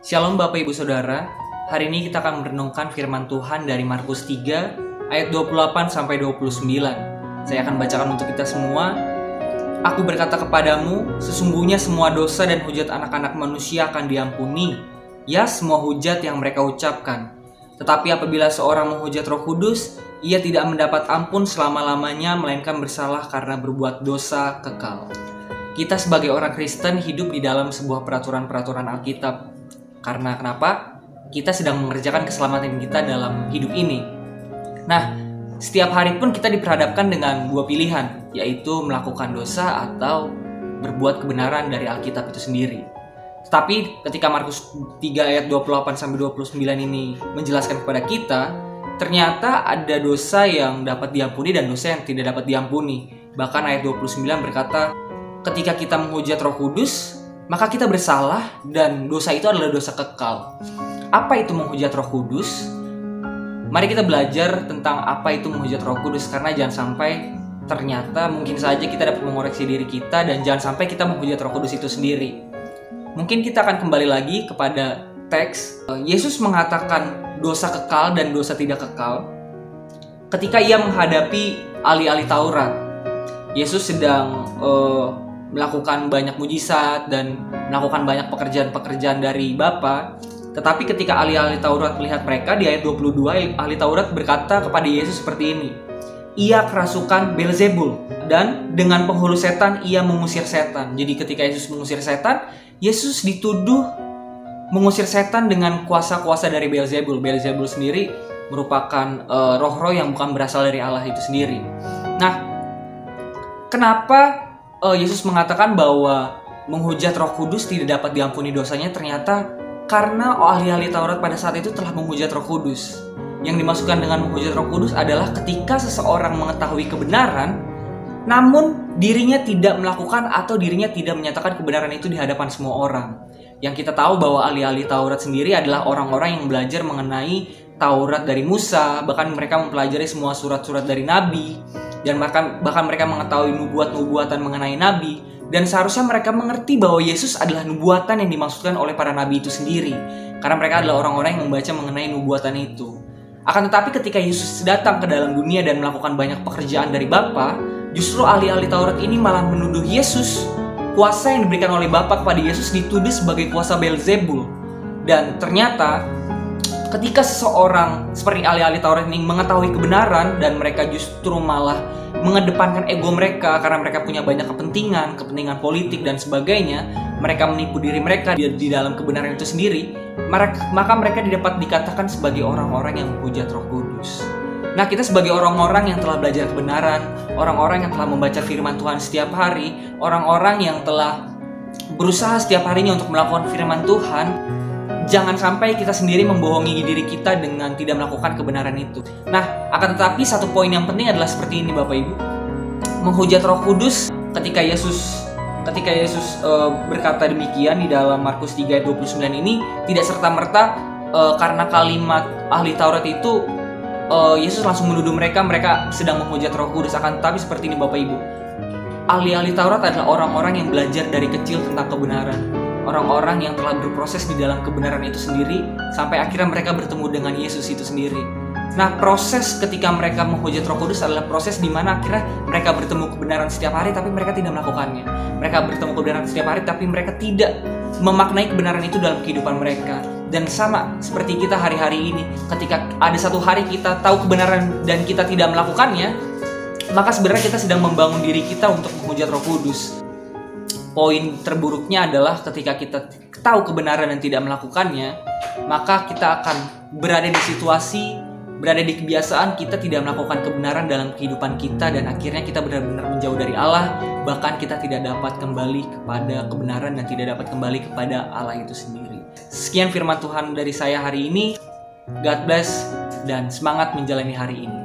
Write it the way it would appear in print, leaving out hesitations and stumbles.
Shalom Bapak Ibu Saudara. Hari ini kita akan merenungkan firman Tuhan dari Markus 3 ayat 28 sampai 29. Saya akan bacakan untuk kita semua. Aku berkata kepadamu, sesungguhnya semua dosa dan hujat anak-anak manusia akan diampuni, ya semua hujat yang mereka ucapkan. Tetapi apabila seorang menghujat Roh Kudus, ia tidak mendapat ampun selama-lamanya, melainkan bersalah karena berbuat dosa kekal. Kita sebagai orang Kristen hidup di dalam sebuah peraturan-peraturan Alkitab. Karena kenapa? Kita sedang mengerjakan keselamatan kita dalam hidup ini. Nah, setiap hari pun kita diperhadapkan dengan dua pilihan, yaitu melakukan dosa atau berbuat kebenaran dari Alkitab itu sendiri. Tetapi ketika Markus 3 ayat 28-29 ini menjelaskan kepada kita, ternyata ada dosa yang dapat diampuni dan dosa yang tidak dapat diampuni. Bahkan ayat 29 berkata, ketika kita menghujat Roh Kudus, maka kita bersalah dan dosa itu adalah dosa kekal. Apa itu menghujat Roh Kudus? Mari kita belajar tentang apa itu menghujat Roh Kudus, karena jangan sampai ternyata mungkin saja kita dapat mengoreksi diri kita dan jangan sampai kita menghujat Roh Kudus itu sendiri. Mungkin kita akan kembali lagi kepada teks. Yesus mengatakan dosa kekal dan dosa tidak kekal ketika ia menghadapi ahli-ahli Taurat. Yesus sedang melakukan banyak mujizat dan melakukan banyak pekerjaan-pekerjaan dari Bapa. Tetapi ketika ahli-ahli Taurat melihat mereka, di ayat 22 ahli Taurat berkata kepada Yesus seperti ini, ia kerasukan Beelzebul dan dengan penghulu setan ia mengusir setan. Jadi ketika Yesus mengusir setan, Yesus dituduh mengusir setan dengan kuasa-kuasa dari Beelzebul. Beelzebul sendiri merupakan roh-roh yang bukan berasal dari Allah itu sendiri. Nah, kenapa Yesus mengatakan bahwa menghujat Roh Kudus tidak dapat diampuni dosanya? Ternyata karena ahli-ahli Taurat pada saat itu telah menghujat Roh Kudus. Yang dimaksudkan dengan menghujat Roh Kudus adalah ketika seseorang mengetahui kebenaran, namun dirinya tidak melakukan atau dirinya tidak menyatakan kebenaran itu di hadapan semua orang. Yang kita tahu bahwa ahli-ahli Taurat sendiri adalah orang-orang yang belajar mengenai Taurat dari Musa, bahkan mereka mempelajari semua surat-surat dari Nabi, dan bahkan mereka mengetahui nubuat-nubuatan mengenai Nabi, dan seharusnya mereka mengerti bahwa Yesus adalah nubuatan yang dimaksudkan oleh para Nabi itu sendiri, karena mereka adalah orang-orang yang membaca mengenai nubuatan itu. Akan tetapi ketika Yesus datang ke dalam dunia dan melakukan banyak pekerjaan dari Bapa, justru ahli-ahli Taurat ini malah menuduh Yesus, kuasa yang diberikan oleh Bapa kepada Yesus dituduh sebagai kuasa Beelzebul. Dan ternyata ketika seseorang seperti ahli-ahli Taurat ini mengetahui kebenaran dan mereka justru malah mengedepankan ego mereka karena mereka punya banyak kepentingan politik dan sebagainya, mereka menipu diri mereka di dalam kebenaran itu sendiri, maka mereka dapat dikatakan sebagai orang-orang yang menghujat Roh Kudus. Nah, kita sebagai orang-orang yang telah belajar kebenaran, orang-orang yang telah membaca firman Tuhan setiap hari, orang-orang yang telah berusaha setiap harinya untuk melakukan firman Tuhan, jangan sampai kita sendiri membohongi diri kita dengan tidak melakukan kebenaran itu. Nah, akan tetapi satu poin yang penting adalah seperti ini Bapak Ibu. Menghujat Roh Kudus ketika Yesus berkata demikian di dalam Markus 3 ayat 29 ini tidak serta-merta karena kalimat ahli Taurat itu Yesus langsung menuduh mereka sedang menghujat Roh Kudus. Akan tetapi seperti ini Bapak Ibu. Ahli-ahli Taurat adalah orang-orang yang belajar dari kecil tentang kebenaran. Orang-orang yang telah berproses di dalam kebenaran itu sendiri sampai akhirnya mereka bertemu dengan Yesus itu sendiri. Nah, proses ketika mereka menghujat Roh Kudus adalah proses di mana akhirnya mereka bertemu kebenaran setiap hari tapi mereka tidak melakukannya. Mereka bertemu kebenaran setiap hari tapi mereka tidak memaknai kebenaran itu dalam kehidupan mereka. Dan sama seperti kita hari-hari ini, ketika ada satu hari kita tahu kebenaran dan kita tidak melakukannya, maka sebenarnya kita sedang membangun diri kita untuk menghujat Roh Kudus. Poin terburuknya adalah ketika kita tahu kebenaran dan tidak melakukannya, maka kita akan berada di situasi, berada di kebiasaan kita tidak melakukan kebenaran dalam kehidupan kita, dan akhirnya kita benar-benar menjauh dari Allah, bahkan kita tidak dapat kembali kepada kebenaran dan tidak dapat kembali kepada Allah itu sendiri. Sekian firman Tuhan dari saya hari ini. God bless dan semangat menjalani hari ini.